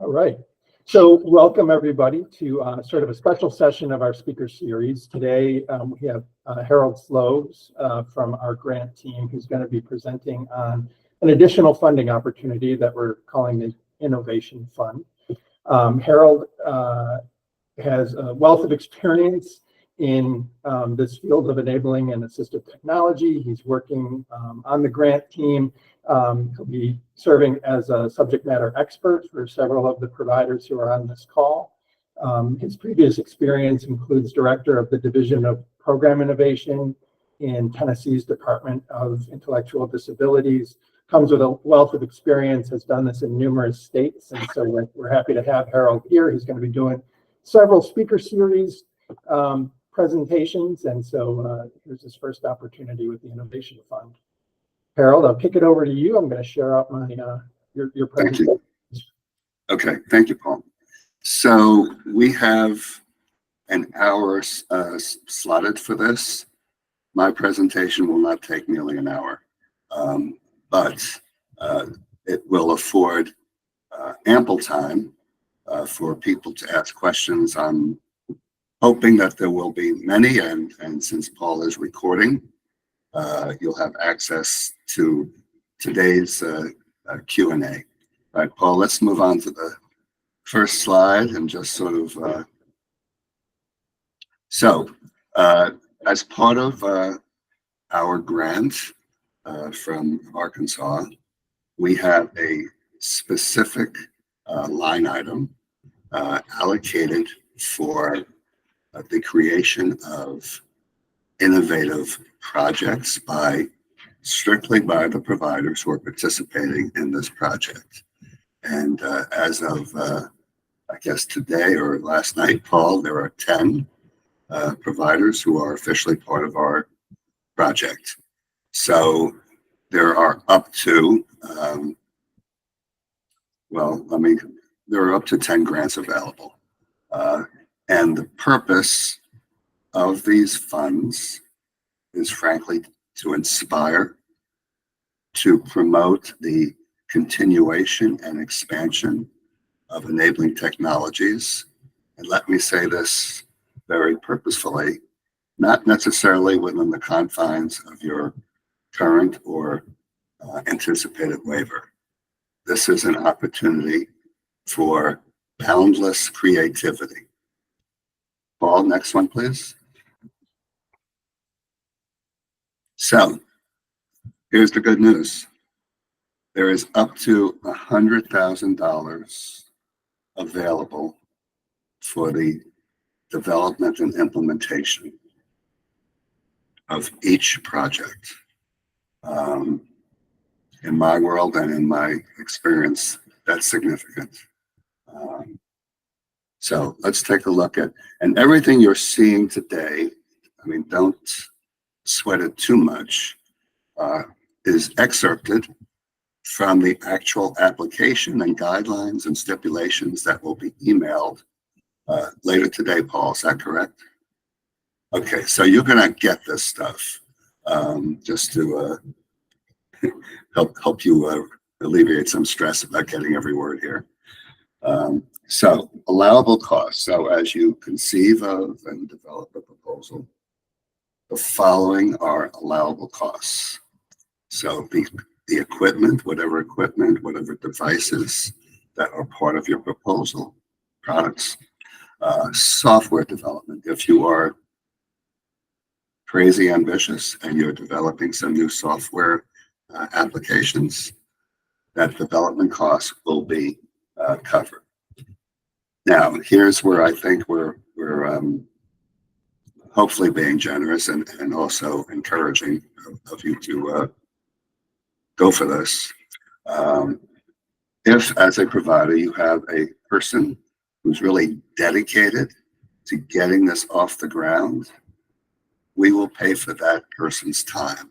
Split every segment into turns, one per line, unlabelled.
All right. So welcome everybody to sort of a special session of our speaker series. Today we have Harold Sloves from our grant team who's going to be presenting on an additional funding opportunity that we're calling the Innovation Fund. Harold has a wealth of experience in this field of enabling and assistive technology. He's working on the grant team. He'll be serving as a subject matter expert for several of the providers who are on this call. His previous experience includes director of the Division of Program Innovation in Tennessee's Department of Intellectual Disabilities, comes with a wealth of experience, has done this in numerous states, and so we're happy to have Harold here. He's going to be doing several speaker series presentations, and so here's his first opportunity with the Innovation Fund. Harold, I'll kick it over to you. I'm going to share out my your presentation.
Thank you. Okay, thank you, Paul. So we have an hour slotted for this. My presentation will not take nearly an hour, but it will afford ample time for people to ask questions. I'm hoping that there will be many, and since Paul is recording, you'll have access to today's Q&A. All right, Paul, let's move on to the first slide and just sort of, as part of our grant from Arkansas, we have a specific line item allocated for the creation of innovative projects strictly by the providers who are participating in this project. And as of, I guess today or last night, Paul, there are 10 providers who are officially part of our project. So there are up to, there are up to 10 grants available. And the purpose of these funds is frankly to inspire, to promote the continuation and expansion of enabling technologies. And let me say this very purposefully, not necessarily within the confines of your current or anticipated waiver. This is an opportunity for boundless creativity. Paul, next one, please. So here's the good news. There is up to $100,000 available for the development and implementation of each project. In my world and in my experience, that's significant. So let's take a look at, and everything you're seeing today, I mean, don't sweat it too much, is excerpted from the actual application and guidelines and stipulations that will be emailed later today, Paul, is that correct? Okay, so you're gonna get this stuff just to help you alleviate some stress about getting every word here. So allowable costs. So as you conceive of and develop a proposal, the following are allowable costs. So the equipment, whatever devices that are part of your proposal, products, software development. If you are crazy ambitious and you're developing some new software applications, that development costs will be covered. Now, here's where I think we're hopefully being generous and also encouraging of you to go for this. If, as a provider, you have a person who's really dedicated to getting this off the ground, we will pay for that person's time.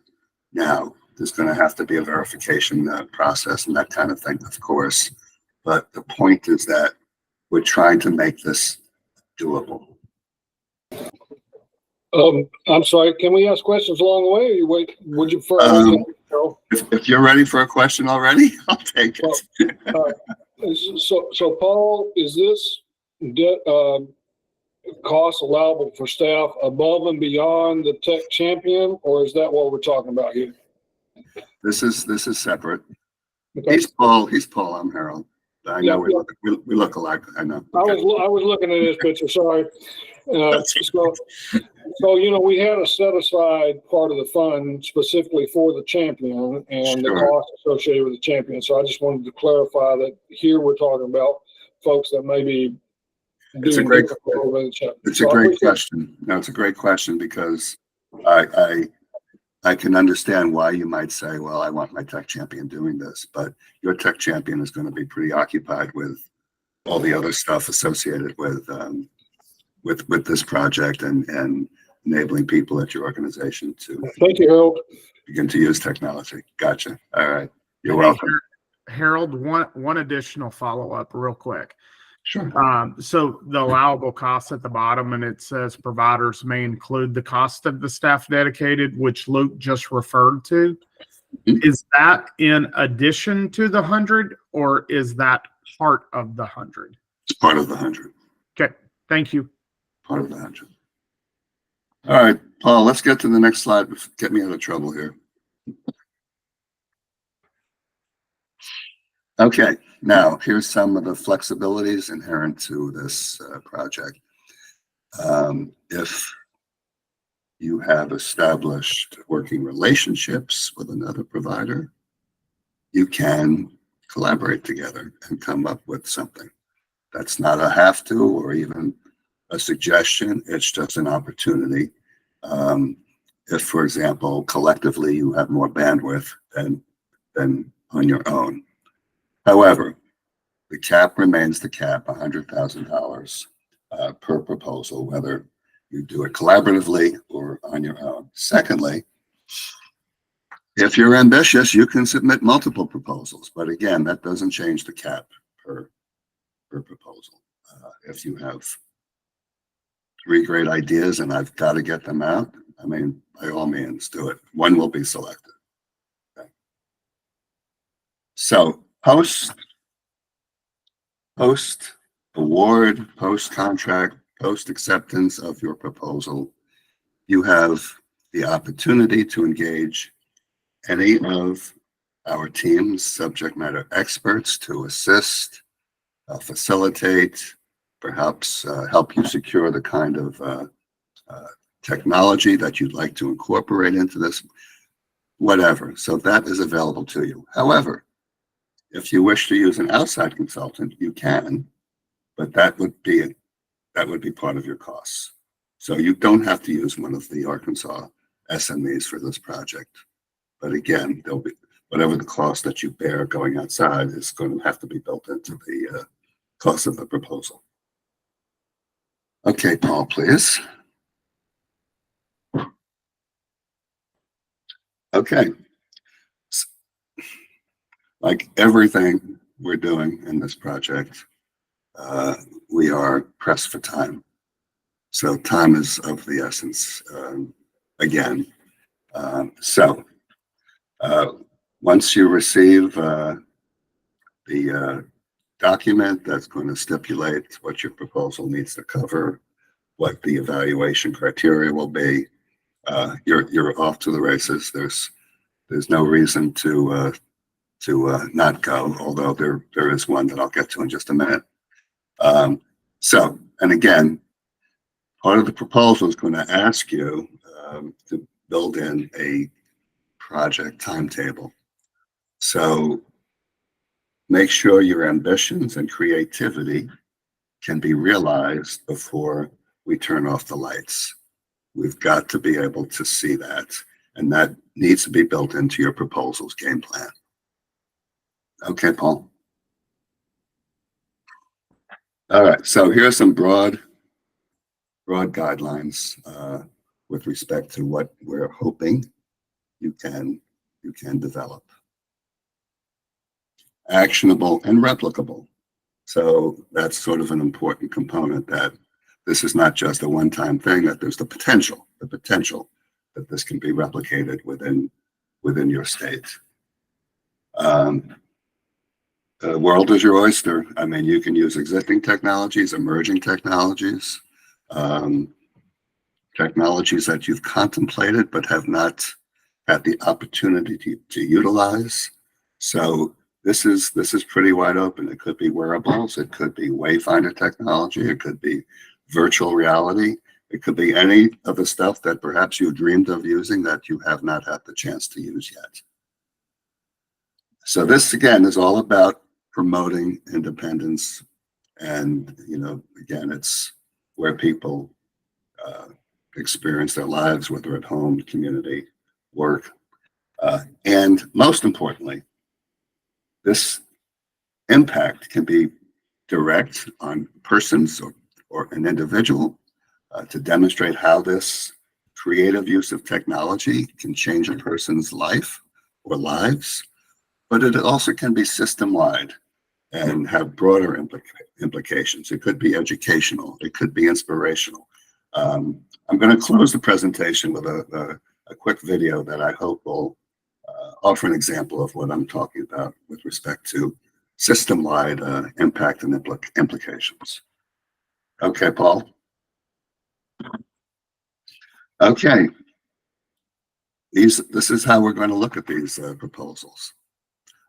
Now, there's going to have to be a verification process and that kind of thing, of course. But the point is that we're trying to make this doable.
I'm sorry, can we ask questions along the way, or you wait? Would you prefer?
If you're ready for a question already, I'll take it.
So Paul, is this debt, cost allowable for staff above and beyond the tech champion, or is that what we're talking about here?
This is separate.
Okay.
He's Paul, I'm Harold. I know
Yeah,
we look alike, I know.
I was looking at this picture, sorry. So, we had a set aside part of the fund specifically for the champion and the
Sure.
cost associated with the champion. So I just wanted to clarify that here we're talking about folks that may be
It's a
doing
great,
different for the champion.
it's
So
a
I
great
appreciate-
question. No, it's a great question because I can understand why you might say, well, I want my tech champion doing this, but your tech champion is going to be pretty occupied with all the other stuff associated with this project and enabling people at your organization to
Thank you, Harold.
begin to use technology. Gotcha. All right. You're
Hey,
welcome.
Harold, one additional follow-up real quick.
Sure.
So the allowable costs at the bottom, and it says providers may include the cost of the staff dedicated, which Luke just referred to.
Mhm.
Is that in addition to the 100, or is that part of the 100?
It's part of the 100.
Okay, thank you.
Part of the 100. All right, Paul, let's get to the next slide. Get me out of trouble here. Okay, now here's some of the flexibilities inherent to this project. If you have established working relationships with another provider, you can collaborate together and come up with something. That's not a have to or even a suggestion. It's just an opportunity. If, for example, collectively you have more bandwidth than on your own. However, the cap remains the cap, $100,000 per proposal, whether you do it collaboratively or on your own. Secondly, if you're ambitious, you can submit multiple proposals, but again, that doesn't change the cap per proposal. If you have 3 great ideas and I've got to get them out, I mean, by all means, do it. One will be selected. Okay. So post award, post contract, post acceptance of your proposal, you have the opportunity to engage any of our team's subject matter experts to assist, facilitate, perhaps help you secure the kind of technology that you'd like to incorporate into this, whatever. So that is available to you. However, if you wish to use an outside consultant, you can, but that would be part of your costs. So you don't have to use one of the Arkansas SMEs for this project. But again, there'll be whatever the cost that you bear going outside is going to have to be built into the cost of the proposal. Okay, Paul, please. Okay. Like everything we're doing in this project, we are pressed for time. So time is of the essence again. Once you receive the document that's going to stipulate what your proposal needs to cover, what the evaluation criteria will be, you're off to the races. There's no reason to not go, although there is one that I'll get to in just a minute. And again, part of the proposal is going to ask you to build in a project timetable. So make sure your ambitions and creativity can be realized before we turn off the lights. We've got to be able to see that, and that needs to be built into your proposal's game plan. Okay, Paul. All right, so here are some broad guidelines with respect to what we're hoping you can develop. Actionable and replicable. So that's sort of an important component, that this is not just a one-time thing, that there's the potential that this can be replicated within your state. The world is your oyster. I mean, you can use existing technologies, emerging technologies, technologies that you've contemplated but have not had the opportunity to utilize. So this is pretty wide open. It could be wearables, it could be wayfinder technology, it could be virtual reality, it could be any of the stuff that perhaps you dreamed of using that you have not had the chance to use yet. So this again is all about promoting independence, and again, it's where people experience their lives, whether at home, community, work, and most importantly, this impact can be direct on persons or an individual, to demonstrate how this creative use of technology can change a person's life or lives, but it also can be system-wide and have broader implications. It could be educational, it could be inspirational. I'm going to close the presentation with a quick video that I hope will offer an example of what I'm talking about with respect to system-wide impact and implications. Okay, Paul. Okay. This is how we're going to look at these proposals.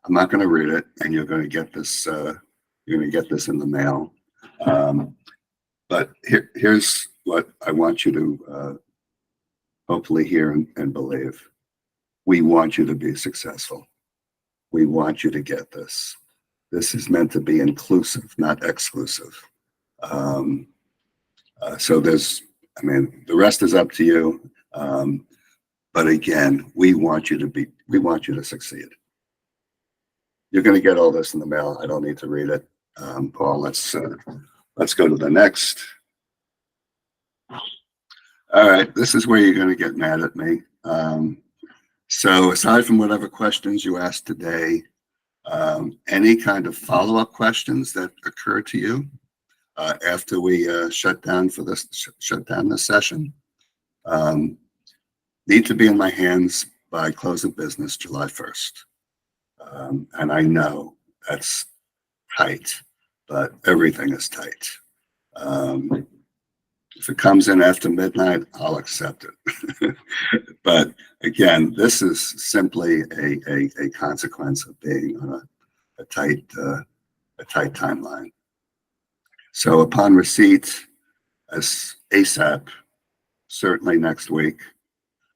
I'm not going to read it, and you're going to get this. You're going to get this in the mail. But here's what I want you to hopefully hear and believe. We want you to be successful. We want you to get this. This is meant to be inclusive, not exclusive. So the rest is up to you. But again, we want you to succeed. You're going to get all this in the mail. I don't need to read it. Paul, let's go to the next. All right, this is where you're going to get mad at me. So aside from whatever questions you asked today, any kind of follow-up questions that occur to you after we shut down this session need to be in my hands by close of business July 1st. And I know that's tight, but everything is tight. If it comes in after midnight, I'll accept it. But again, this is simply a consequence of being on a tight timeline. So upon receipt, as ASAP, certainly next week,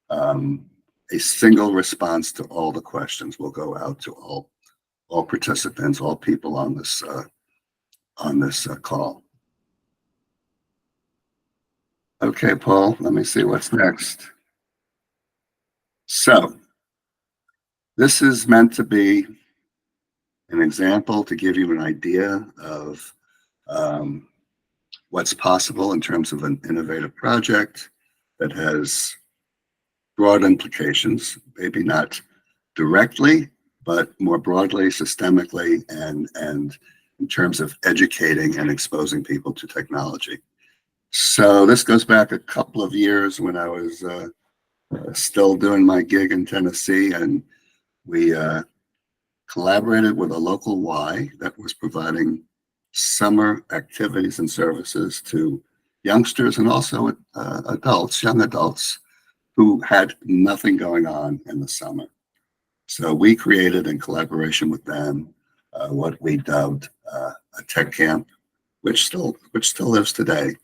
a single response to all the questions will go out to all participants, all people on this call. Okay, Paul, let me see what's next. So this is meant to be an example to give you an idea of what's possible in terms of an innovative project that has broad implications, maybe not directly, but more broadly, systemically, and in terms of educating and exposing people to technology. So this goes back a couple of years when I was still doing my gig in Tennessee, and we collaborated with a local Y that was providing summer activities and services to youngsters and also young adults who had nothing going on in the summer. So we created, in collaboration with them, what we dubbed a tech camp, which still lives today.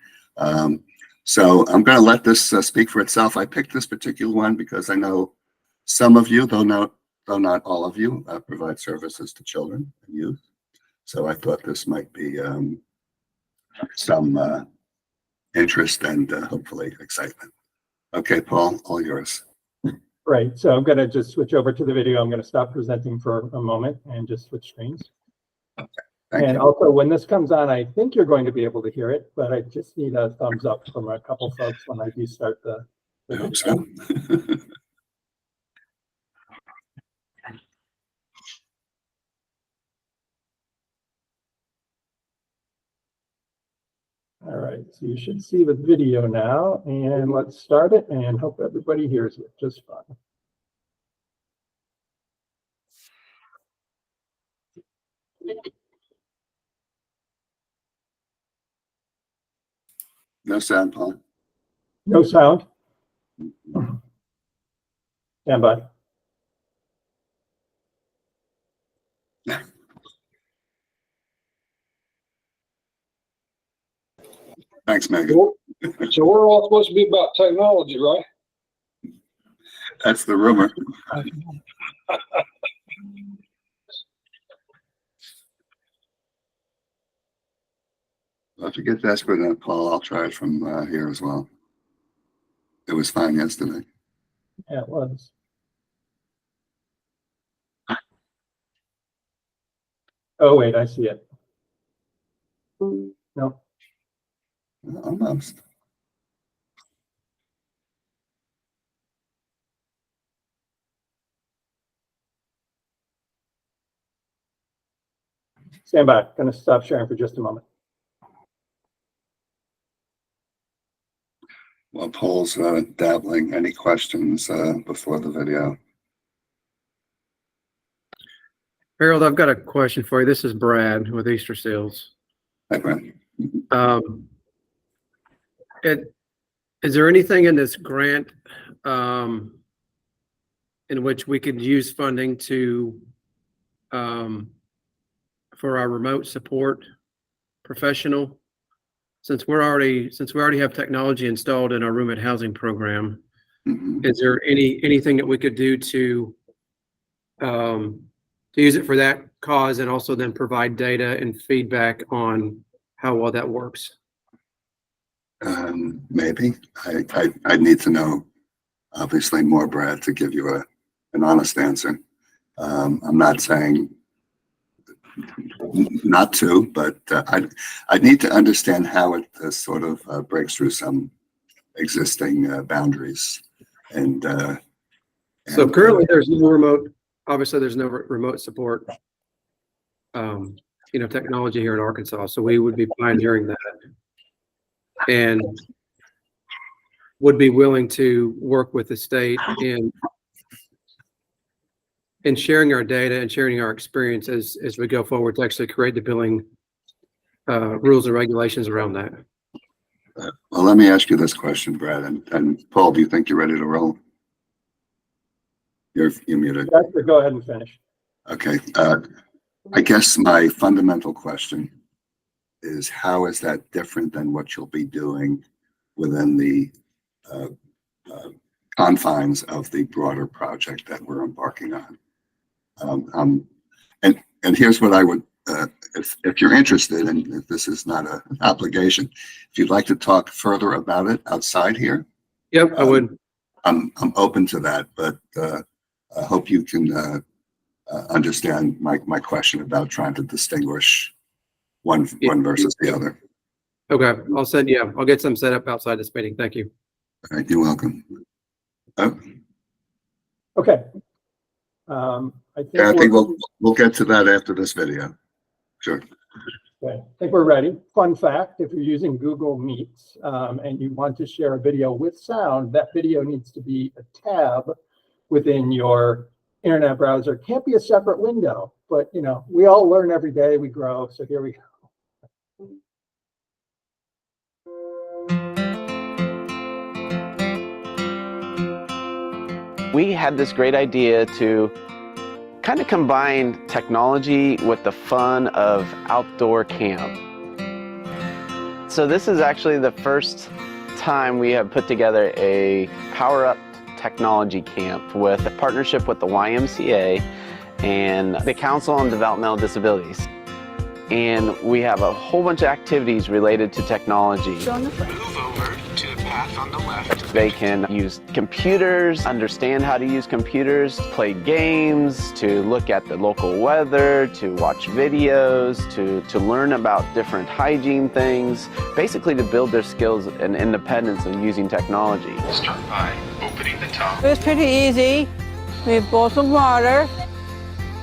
So I'm going to let this speak for itself. I picked this particular one because I know some of you, though not all of you, provide services to children and youth. So I thought this might be some interest and hopefully excitement. Okay, Paul, all yours.
Right, so I'm going to just switch over to the video. I'm going to stop presenting for a moment and just switch screens.
Okay, thank you.
Also, when this comes on, I think you're going to be able to hear it, but I just need a thumbs up from a couple folks when I do start the
I hope so.
All right, so you should see the video now, and let's start it and hope everybody hears it just fine.
No sound, Paul.
No sound. Stand by.
Thanks, Megan.
So we're all supposed to be about technology, right?
That's the rumor. Well, if you get desperate enough, Paul, I'll try it from here as well. It was fine yesterday.
Yeah, it was. Oh, wait, I see it. No.
Almost.
Stand by. Going to stop sharing for just a moment.
Well, Paul's dabbling. Any questions before the video?
Harold, I've got a question for you. This is Brad with Easter Seals.
Hi, Brent.
Is there anything in this grant in which we could use funding to for our remote support professional? Since we already have technology installed in our roommate housing program, is there anything that we could do to use it for that cause and also then provide data and feedback on how well that works?
Maybe. I need to know, obviously, more, Brad, to give you an honest answer. I'm not saying not to, but I need to understand how it sort of breaks through some existing boundaries. And
So currently there's no remote, obviously there's no remote support, technology here in Arkansas. So we would be pioneering that and would be willing to work with the state in sharing our data and sharing our experience as we go forward to actually create the billing rules and regulations around that.
well, let me ask you this question, Brad, and Paul, do you think you're ready to roll? You're muted.
Dexter, go ahead and finish.
Okay. I guess my fundamental question is, how is that different than what you'll be doing within the confines of the broader project that we're embarking on? And here's what I would, if you're interested, and if this is not an obligation, if you'd like to talk further about it outside here.
Yep, I would.
I'm open to that, but I hope you can understand my question about trying to distinguish one versus the other.
Okay, I'll get some set up outside this meeting. Thank you.
All right, you're welcome.
Okay.
I think we'll get to that after this video. Sure.
Okay. I think we're ready. Fun fact, if you're using Google Meets and you want to share a video with sound, that video needs to be a tab within your internet browser. It can't be a separate window, but we all learn every day, we grow. So here we go.
We had this great idea to kind of combine technology with the fun of outdoor camp. So this is actually the first time we have put together a Power Up technology camp with a partnership with the YMCA and the Council on Developmental Disabilities. And we have a whole bunch of activities related to technology. Move over to the path on the left. They can use computers, understand how to use computers, play games, to look at the local weather, to watch videos, to learn about different hygiene things, basically to build their skills and independence in using technology. Start by opening the top.
It was pretty easy. We bought some water,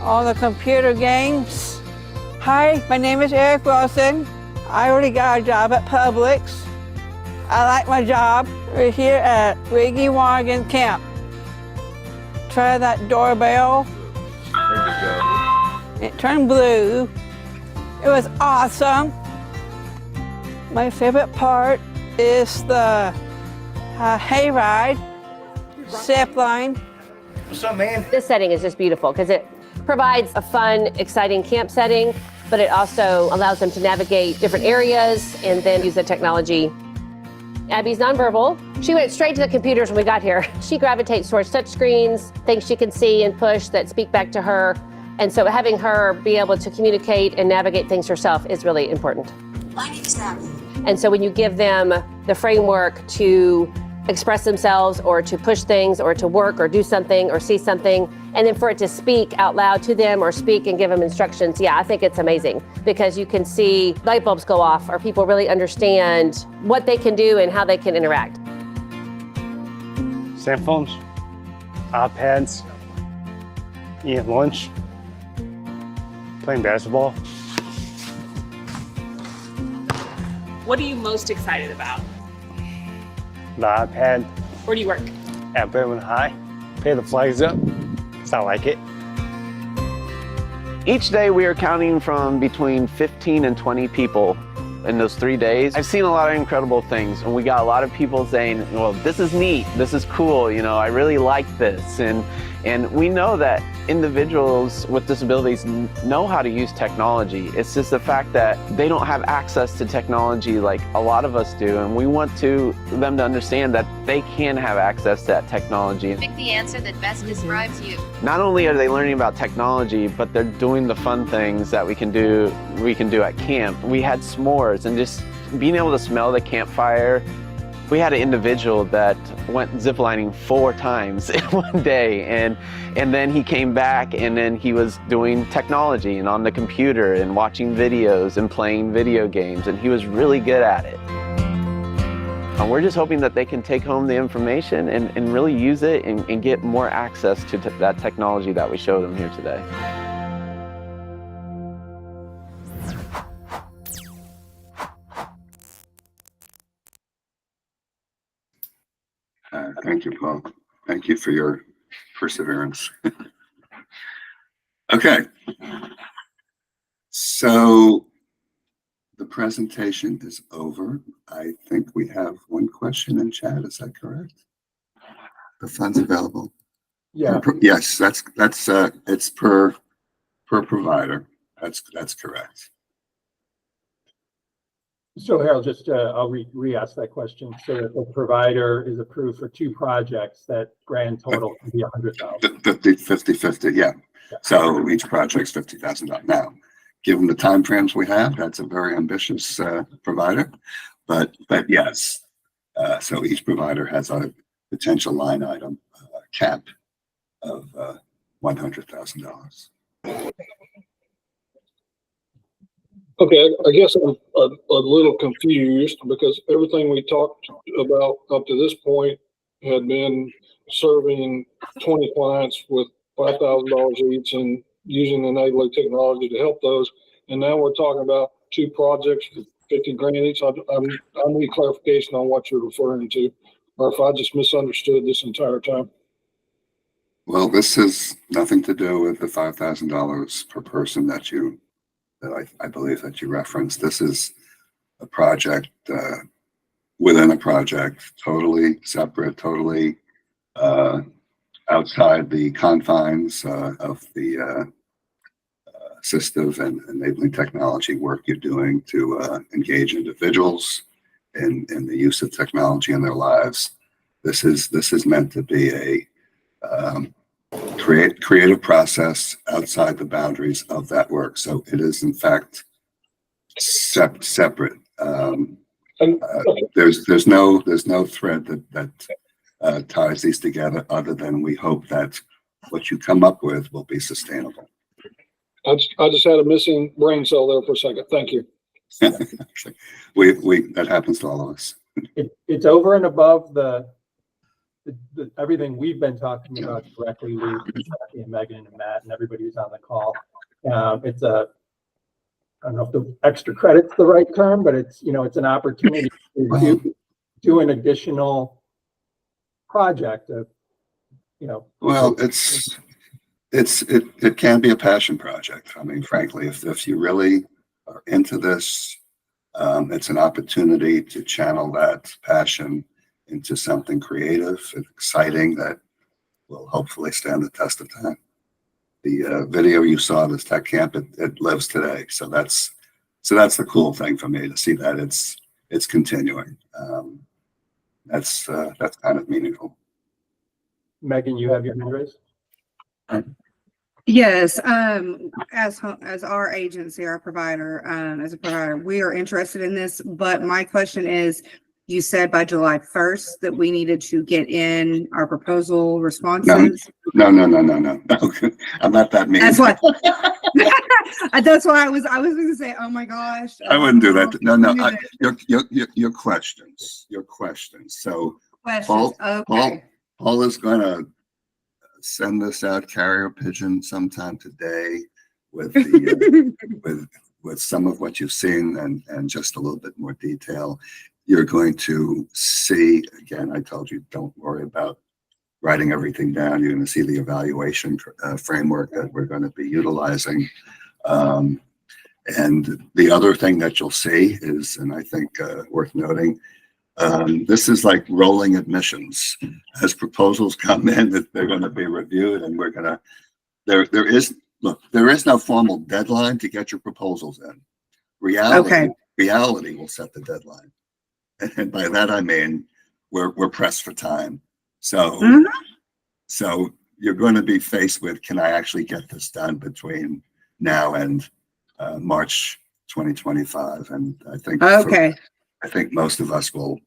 all the computer games. Hi, my name is Eric Wilson. I already got a job at Publix. I like my job. We're here at Wiggy Wagon Camp. Try that doorbell. It turned blue. It was awesome. My favorite part is the hayride, zip line.
What's up, man?
This setting is just beautiful because it provides a fun, exciting camp setting, but it also allows them to navigate different areas and then use the technology. Abby's nonverbal. She went straight to the computers when we got here. She gravitates towards touch screens, things she can see and push that speak back to her. And so having her be able to communicate and navigate things herself is really important.
My name is Abby.
And so when you give them the framework to express themselves or to push things or to work or do something or see something, and then for it to speak out loud to them or speak and give them instructions, yeah, I think it's amazing because you can see light bulbs go off or people really understand what they can do and how they can interact.
Cell phones, iPads, eating lunch, playing basketball.
What are you most excited about?
The iPad
Where do you work?
at Berlin High. Pay the flags up. So I like it.
Each day we are counting from between 15 and 20 people in those 3 days. I've seen a lot of incredible things, and we got a lot of people saying, well, this is neat, this is cool, you know, I really like this. And we know that individuals with disabilities know how to use technology. It's just the fact that they don't have access to technology like a lot of us do, and we want them to understand that they can have access to that technology.
Pick the answer that best describes you.
Not only are they learning about technology, but they're doing the fun things that we can do at camp. We had s'mores, and just being able to smell the campfire. We had an individual that went ziplining 4 times in one day, and then he came back, and then he was doing technology and on the computer and watching videos and playing video games, and he was really good at it. And we're just hoping that they can take home the information and really use it and get more access to that technology that we showed them here today.
Thank you, Paul. Thank you for your perseverance. Okay. So the presentation is over. I think we have one question in chat. Is that correct? The funds available?
Yeah,
Yes, that's it's per provider. That's correct.
so Harold, just I'll re-ask that question. So if a provider is approved for 2 projects, that grand total can be 100,000.
50, yeah. So each project's $50,000. Now, given the timeframes we have, that's a very ambitious provider, but yes. So each provider has a potential line item cap of $100,000.
Okay, I guess I'm a little confused because everything we talked about up to this point had been serving 20 clients with $5,000 each and using enabling technology to help those. And now we're talking about 2 projects for 50 grand each. I need clarification on what you're referring to, or if I just misunderstood this entire time.
Well, this has nothing to do with the $5,000 per person that I believe that you referenced. This is a project within a project, totally separate, totally outside the confines of the assistive and enabling technology work you're doing to engage individuals in the use of technology in their lives. This is meant to be a creative process outside the boundaries of that work. So it is in fact separate. There's no thread that ties these together other than we hope that what you come up with will be sustainable.
I just had a missing brain cell there for a second. Thank you.
That happens to all of us.
It's over and above the everything we've been talking about directly, Luke, and Megan and Matt and everybody who's on the call. It's I don't know if the extra credit's the right term, but it's an opportunity to do an additional project of,
Well, it can be a passion project. I mean, frankly, if you really are into this. It's an opportunity to channel that passion into something creative and exciting that will hopefully stand the test of time. The video you saw, this tech camp, it lives today. So that's the cool thing for me to see that it's continuing. That's kind of meaningful.
Megan, you have your hand raised?
Yes, as our agency, our provider, as a provider, we are interested in this, but my question is, you said by July 1st that we needed to get in our proposal responses.
No. I'm not that mean.
That's what, that's why I was gonna say, oh my gosh.
I wouldn't do that. No. Your questions. So
Questions, okay.
Paul is gonna send this out carrier pigeon sometime today with the with some of what you've seen and just a little bit more detail. You're going to see, again, I told you, don't worry about writing everything down. You're going to see the evaluation framework that we're going to be utilizing. And the other thing that you'll see is, and I think worth noting, this is like rolling admissions. As proposals come in, that they're going to be reviewed, and we're going to, there is no formal deadline to get your proposals in. Reality will set the deadline. And by that, I mean, we're pressed for time. So, so you're going to be faced with, can I actually get this done between now and March 2025? And I think, I think most of us will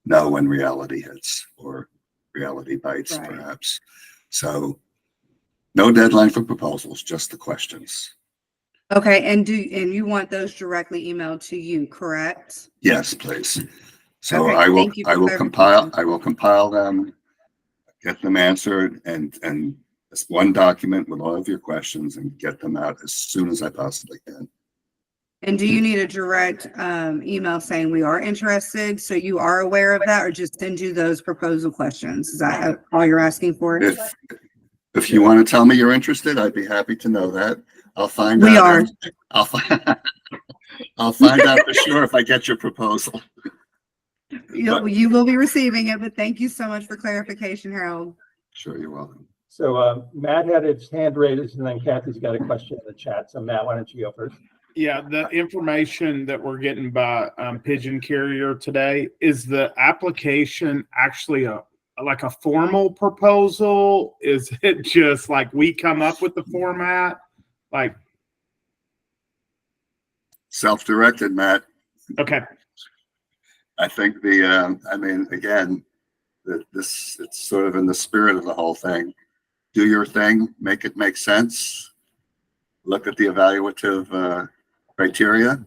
know when reality hits or reality bites, perhaps. So no deadline for proposals, just the questions.
Okay, and you want those directly emailed to you, correct?
Yes, please. So
Okay,
I will
clarification.
compile them, get them answered, and it's one document with all of your questions, and get them out as soon as I possibly can.
And do you need a direct email saying we are interested, so you are aware of that, or just send you those proposal questions? Is that all you're asking for?
If you want to tell me you're interested, I'd be happy to know that. I'll find
We
out.
are.
I'll find out for sure if I get your proposal.
You will be receiving it, but thank you so much for clarification, Harold.
Sure, you're welcome.
So Matt had his hand raised, and then Kathy's got a question in the chat. So Matt, why don't you go first?
Yeah, the information that we're getting by Pigeon Carrier today, is the application actually like a formal proposal? Is it just like we come up with the format? Like
self-directed, Matt.
Okay.
I think I mean, again, it's sort of in the spirit of the whole thing. Do your thing, make it make sense. Look at the evaluative criteria.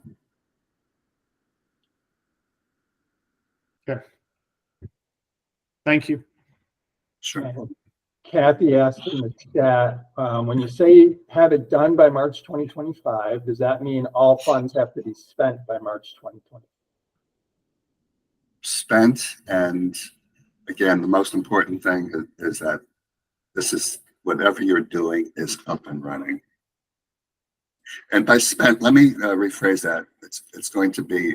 Okay. Thank you.
Sure.
Kathy asked in the chat, when you say have it done by March 2025, does that mean all funds have to be spent by March 2020?
Spent, and again, the most important thing is that this is, whatever you're doing is up and running. And by spent, let me rephrase that. It's going to be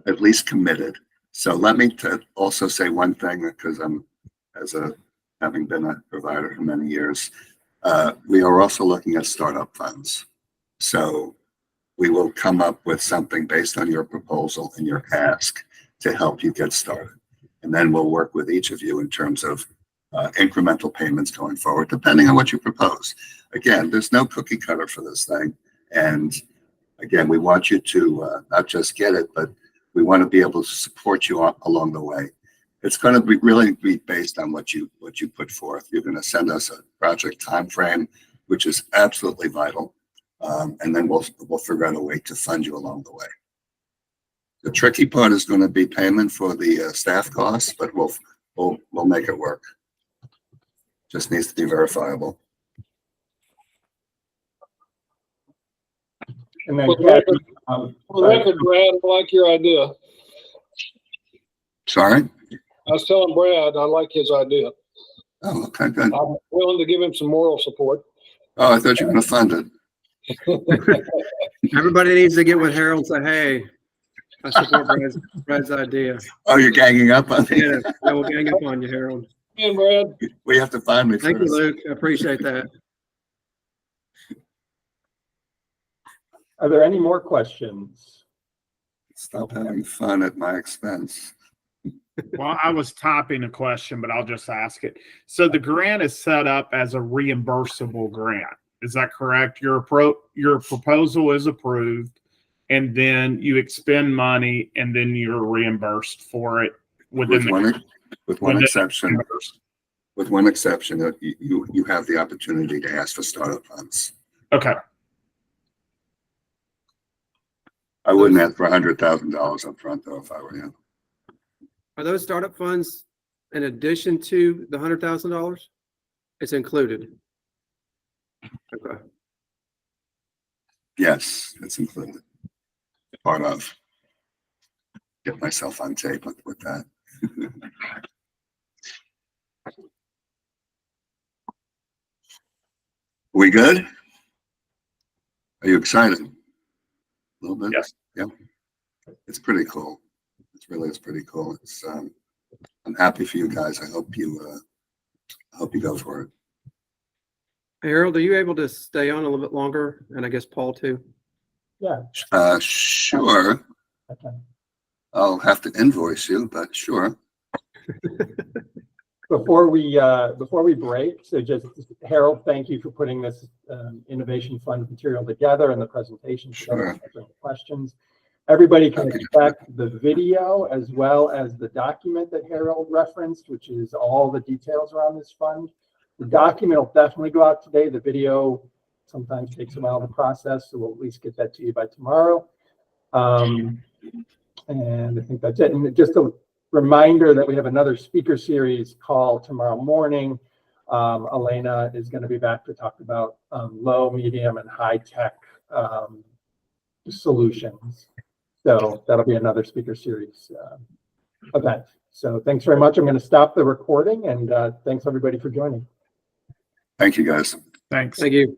at least committed. So let me also say one thing, because I'm, having been a provider for many years, we are also looking at startup funds. So we will come up with something based on your proposal and your ask to help you get started. And then we'll work with each of you in terms of incremental payments going forward, depending on what you propose. Again, there's no cookie cutter for this thing. And again, we want you to not just get it, but we want to be able to support you along the way. It's going to be really based on what you put forth. You're going to send us a project timeframe, which is absolutely vital, and then we'll figure out a way to fund you along the way. The tricky part is going to be payment for the staff costs, but we'll make it work. Just needs to be verifiable.
And then
For the record, Brad, I like your idea.
Sorry?
I was telling Brad I like his idea.
Oh, okay, good.
I'm willing to give him some moral support.
Oh, I thought you were going to fund it.
Everybody needs to get with Harold and say, hey, I support Brad's idea.
Oh, you're ganging up on me?
Yeah, I will gang up on you, Harold.
And Brad,
We have to find me
Thank you,
first.
Luke. I appreciate that.
Are there any more questions?
Stop having fun at my expense.
Well, I was typing a question, but I'll just ask it. So the grant is set up as a reimbursable grant. Is that correct? Your proposal is approved, and then you expend money, and then you're reimbursed for it within
With one exception. With one exception, that you have the opportunity to ask for startup funds.
Okay.
I wouldn't ask for $100,000 up front though if I were you.
Are those startup funds in addition to the $100,000? It's included. Okay.
Yes, it's included. Part of. Get myself on tape with that. We good? Are you excited? A little bit?
Yes.
Yeah. It's pretty cool. It's pretty cool. It's I'm happy for you guys. I hope you go for it.
Harold, are you able to stay on a little bit longer? And I guess Paul too.
Yeah.
Sure.
Okay.
I'll have to invoice you, but sure.
Before we break, so just Harold, thank you for putting this Innovation Fund material together and the presentation.
Sure.
Questions. Everybody can expect the video as well as the document that Harold referenced, which is all the details around this fund. The document will definitely go out today. The video sometimes takes a while to process, so we'll at least get that to you by tomorrow. And I think that's it. And just a reminder that we have another speaker series call tomorrow morning. Elena is going to be back to talk about low, medium, and high tech solutions. So that'll be another speaker series event. So thanks very much. I'm going to stop the recording, and thanks everybody for joining.
Thank you guys.
Thanks.
Thank you.